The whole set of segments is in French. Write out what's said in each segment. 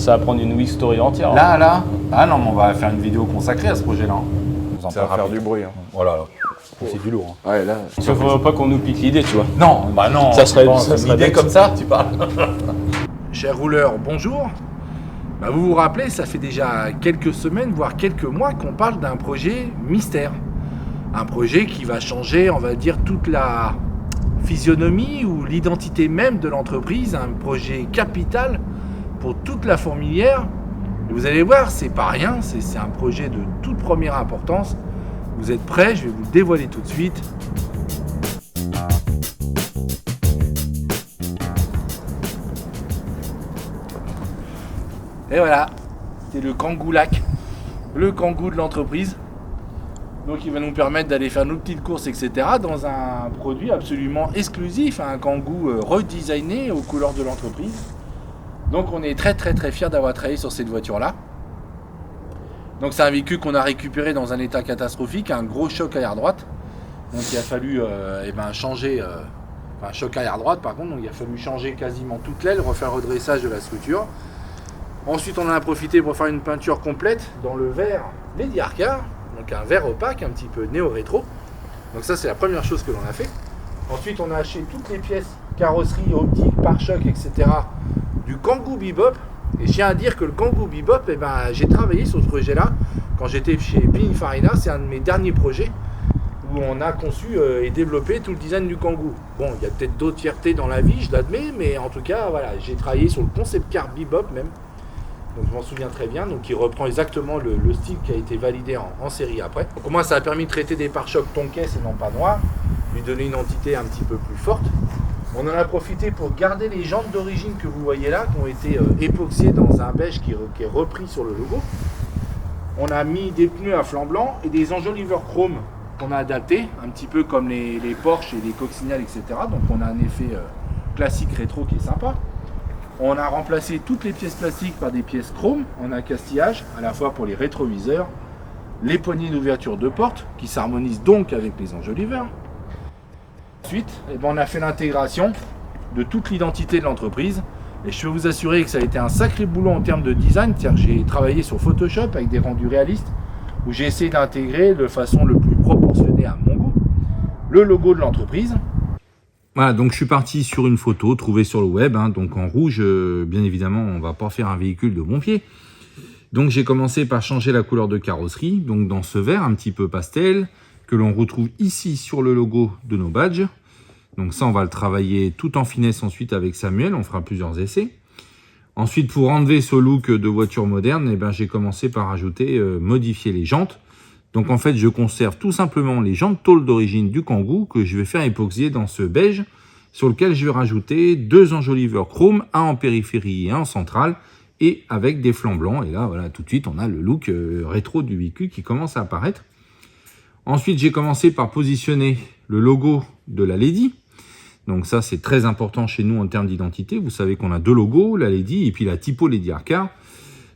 Ça va prendre une week story entière. Là. Ah non, mais on va faire une vidéo consacrée à ce projet-là. Ça va faire du bruit. Hein. Voilà. C'est du lourd. Ouais, là. Il faut pas qu'on nous pique l'idée, tu vois. Non, bah non. Ça serait une idée bête. comme ça, tu parles. Chers rouleurs, bonjour. Bah, vous vous rappelez, ça fait déjà quelques semaines, voire quelques mois qu'on parle d'un projet mystère. Un projet qui va changer, on va dire, toute la physionomie ou l'identité même de l'entreprise. Un projet capital pour toute la fourmilière. Et vous allez voir, c'est pas rien, c'est un projet de toute première importance. Vous êtes prêts? Je vais vous le dévoiler tout de suite. Et voilà, c'est le Kangoo Lac, le Kangoo de l'entreprise. Donc il va nous permettre d'aller faire nos petites courses, etc. dans un produit absolument exclusif, un Kangoo redesigné aux couleurs de l'entreprise. Donc on est très fiers d'avoir travaillé sur cette voiture-là. Donc c'est un véhicule qu'on a récupéré dans un état catastrophique, un gros choc arrière droite. Donc il a fallu changer, un choc arrière droite par contre, donc il a fallu changer quasiment toute l'aile, refaire le redressage de la structure. Ensuite, on en a profité pour faire une peinture complète dans le verre Lady Arcar, donc un verre opaque, un petit peu néo-rétro. Donc ça, c'est la première chose que l'on a fait. Ensuite, on a acheté toutes les pièces carrosserie, optique, pare-choc, etc. du Kangoo Bebop. Et je tiens à dire que le Kangoo Bebop, j'ai travaillé sur ce projet-là quand j'étais chez Pininfarina. C'est un de mes derniers projets où on a conçu et développé tout le design du Kangoo. Bon, il y a peut-être d'autres fiertés dans la vie, je l'admets, mais en tout cas, voilà, j'ai travaillé sur le concept car Bebop même. Donc je m'en souviens très bien, donc il reprend exactement le style qui a été validé en série après. Donc au moins ça a permis de traiter des pare-chocs tonquesse et non pas noirs, lui donner une entité un petit peu plus forte. On en a profité pour garder les jantes d'origine que vous voyez là, qui ont été époxées dans un beige qui est repris sur le logo. On a mis des pneus à flanc blanc et des enjoliveurs chrome qu'on a adaptés, un petit peu comme les Porsche et les coccinelles, etc. Donc on a un effet classique rétro qui est sympa. On a remplacé toutes les pièces plastiques par des pièces chrome en accastillage, à la fois pour les rétroviseurs, les poignées d'ouverture de porte, qui s'harmonisent donc avec les enjoliveurs. Ensuite, on a fait l'intégration de toute l'identité de l'entreprise. Et je peux vous assurer que ça a été un sacré boulot en termes de design. C'est-à-dire que j'ai travaillé sur Photoshop avec des rendus réalistes, où j'ai essayé d'intégrer de façon le plus proportionnée à mon goût le logo de l'entreprise. Voilà, donc je suis parti sur une photo trouvée sur le web, donc en rouge, bien évidemment, on va pas faire un véhicule de bon pied. Donc j'ai commencé par changer la couleur de carrosserie, donc dans ce vert un petit peu pastel, que l'on retrouve ici sur le logo de nos badges. Donc ça, on va le travailler tout en finesse ensuite avec Samuel, on fera plusieurs essais. Ensuite, pour enlever ce look de voiture moderne, j'ai commencé par ajouter, modifier les jantes. Donc en fait, je conserve tout simplement les jantes tôle d'origine du Kangoo que je vais faire époxyer dans ce beige sur lequel je vais rajouter deux enjoliveurs chrome, un en périphérie et un en centrale et avec des flancs blancs. Et là, voilà, tout de suite, on a le look rétro du véhicule qui commence à apparaître. Ensuite, j'ai commencé par positionner le logo de la Lady. Donc ça, c'est très important chez nous en termes d'identité. Vous savez qu'on a deux logos, la Lady et puis la typo Lady Arcar.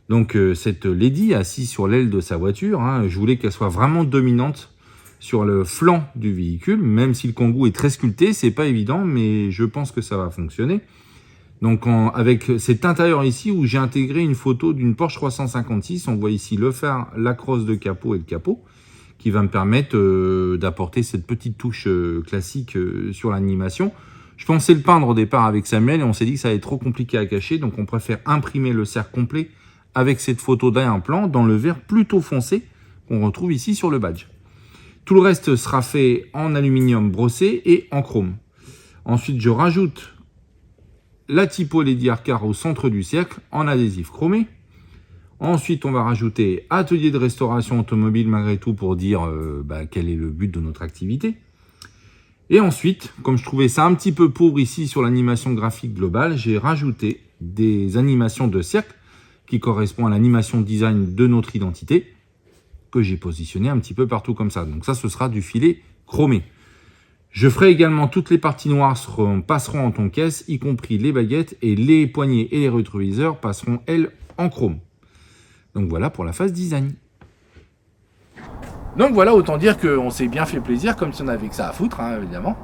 Donc cette Lady assise sur l'aile de sa voiture, je voulais qu'elle soit vraiment dominante sur le flanc du véhicule, même si le Kangoo est très sculpté, c'est pas évident, mais je pense que ça va fonctionner. Donc avec cet intérieur ici où j'ai intégré une photo d'une Porsche 356, on voit ici le phare, la crosse de capot et le capot, qui va me permettre d'apporter cette petite touche classique sur l'animation. Je pensais le peindre au départ avec Samuel et on s'est dit que ça allait être trop compliqué à cacher, donc on préfère imprimer le cercle complet avec cette photo d'arrière-plan dans le vert plutôt foncé qu'on retrouve ici sur le badge. Tout le reste sera fait en aluminium brossé et en chrome. Ensuite, je rajoute la typo Lady Arcar au centre du cercle en adhésif chromé. Ensuite, on va rajouter atelier de restauration automobile malgré tout pour dire quel est le but de notre activité. Et ensuite, comme je trouvais ça un petit peu pauvre ici sur l'animation graphique globale, j'ai rajouté des animations de cercle qui correspond à l'animation design de notre identité, que j'ai positionné un petit peu partout comme ça. Donc ça, ce sera du filet chromé. Je ferai également toutes les parties noires passeront en tonquesse, y compris les baguettes, et les poignées et les rétroviseurs passeront, elles, en chrome. Donc voilà pour la phase design. Donc voilà, autant dire qu'on s'est bien fait plaisir, comme si on avait que ça à foutre, évidemment.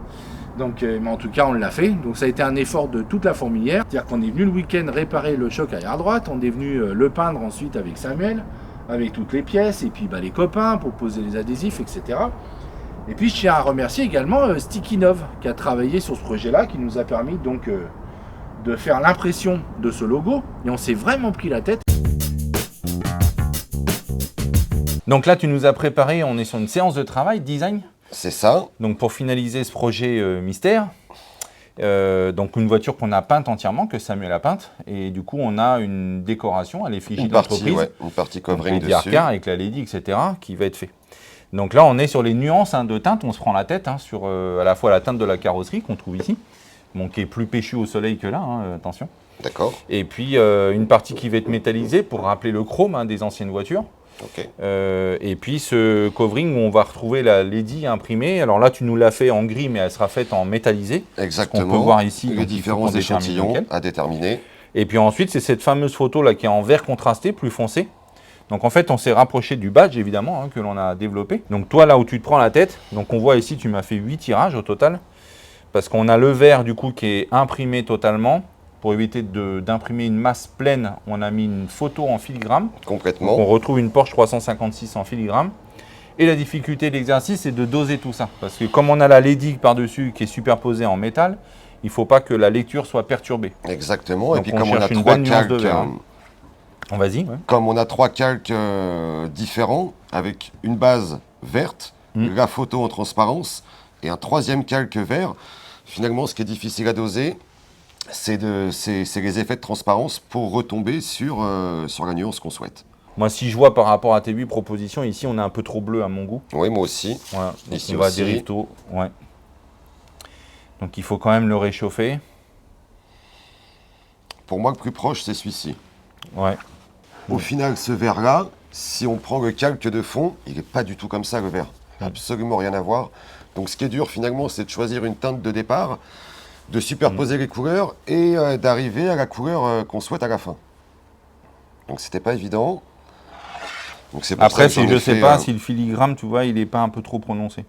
Donc, mais en tout cas, on l'a fait. Donc, ça a été un effort de toute la fourmilière. C'est-à-dire qu'on est venu le week-end réparer le choc arrière droite. On est venu le peindre ensuite avec Samuel, avec toutes les pièces, et puis les copains pour poser les adhésifs, etc. Et puis, je tiens à remercier également Stickinov qui a travaillé sur ce projet-là, qui nous a permis donc de faire l'impression de ce logo. Et on s'est vraiment pris la tête. Donc là, tu nous as préparé, on est sur une séance de travail, design. C'est ça. Donc pour finaliser ce projet mystère, donc une voiture qu'on a peinte entièrement, que Samuel a peinte, et du coup on a une décoration à l'effigie d'entreprise, une partie covering avec dessus, avec la Lady, etc., qui va être fait. Donc là on est sur les nuances de teinte, on se prend la tête sur à la fois la teinte de la carrosserie qu'on trouve ici, bon, qui est plus péchu au soleil que là, attention. D'accord. Et puis une partie qui va être métallisée pour rappeler le chrome des anciennes voitures. Ok. Et puis ce covering où on va retrouver la Lady imprimée. Alors là, tu nous l'as fait en gris, mais elle sera faite en métallisé. Exactement. On peut voir ici les différents échantillons à déterminer. Et puis ensuite, c'est cette fameuse photo là qui est en vert contrasté, plus foncé. Donc en fait, on s'est rapproché du badge évidemment que l'on a développé. Donc toi là où tu te prends la tête, donc on voit ici, tu m'as fait 8 tirages au total, parce qu'on a le vert du coup qui est imprimé totalement. Pour éviter d'imprimer une masse pleine, on a mis une photo en filigrane. Complètement. Donc on retrouve une Porsche 356 en filigrane. Et la difficulté de l'exercice, c'est de doser tout ça. Parce que comme on a la Lady par-dessus qui est superposée en métal, il ne faut pas que la lecture soit perturbée. Exactement. Donc et puis comme on a une trois bonne nuance calques, de vert. Vas-y. Ouais. comme on a trois calques différents, avec une base verte, la photo en transparence et un troisième calque vert, finalement ce qui est difficile à doser, c'est les effets de transparence pour retomber sur la nuance qu'on souhaite. Moi, si je vois par rapport à tes 8 propositions, ici, on est un peu trop bleu à mon goût. Oui, moi aussi. Voilà. Donc, Ici on va aussi. dérive tôt. Ouais. Donc, il faut quand même le réchauffer. Pour moi, le plus proche, c'est celui-ci. Ouais. Au final, ce vert-là, si on prend le calque de fond, il n'est pas du tout comme ça, le vert. Absolument rien à voir. Donc, ce qui est dur, finalement, c'est de choisir une teinte de départ, de superposer les couleurs et d'arriver à la couleur qu'on souhaite à la fin. Donc c'était pas évident. Donc, c'est pour Après, ça que je ne sais pas si le filigrane, tu vois, il n'est pas un peu trop prononcé.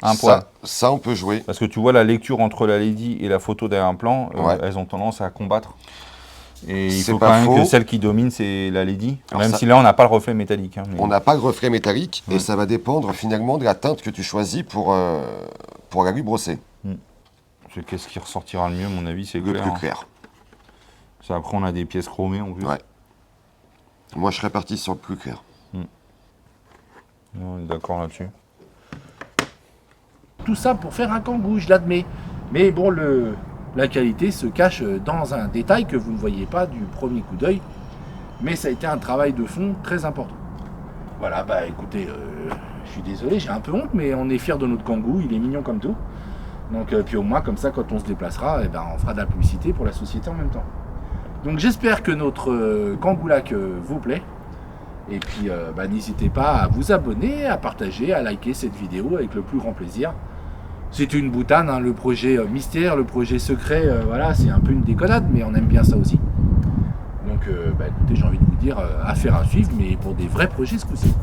Un poil. Ça, on peut jouer. Parce que tu vois, la lecture entre la Lady et la photo derrière un plan, elles ont tendance à combattre. Et il faut quand même que celle qui domine, c'est la Lady. Alors même si là, on n'a pas le reflet métallique. Mais... On n'a pas le reflet métallique et ça va dépendre finalement de la teinte que tu choisis pour la lui brosser. Qu'est-ce qui ressortira le mieux, à mon avis, c'est le plus clair. Ça, après, on a des pièces chromées en plus. Ouais. Moi, je serais parti sur le plus clair. On est d'accord là-dessus. Tout ça pour faire un Kangoo, je l'admets. Mais bon, la qualité se cache dans un détail que vous ne voyez pas du premier coup d'œil. Mais ça a été un travail de fond très important. Voilà, bah écoutez, je suis désolé, j'ai un peu honte, mais on est fiers de notre Kangoo, il est mignon comme tout. Donc, puis au moins, comme ça, quand on se déplacera, on fera de la publicité pour la société en même temps. Donc j'espère que notre Kangoulac vous plaît. Et puis n'hésitez pas à vous abonner, à partager, à liker cette vidéo avec le plus grand plaisir. C'est une boutade, le projet mystère, le projet secret, voilà, c'est un peu une déconnade, mais on aime bien ça aussi. Donc écoutez, j'ai envie de vous dire, affaire à suivre, mais pour des vrais projets ce coup-ci.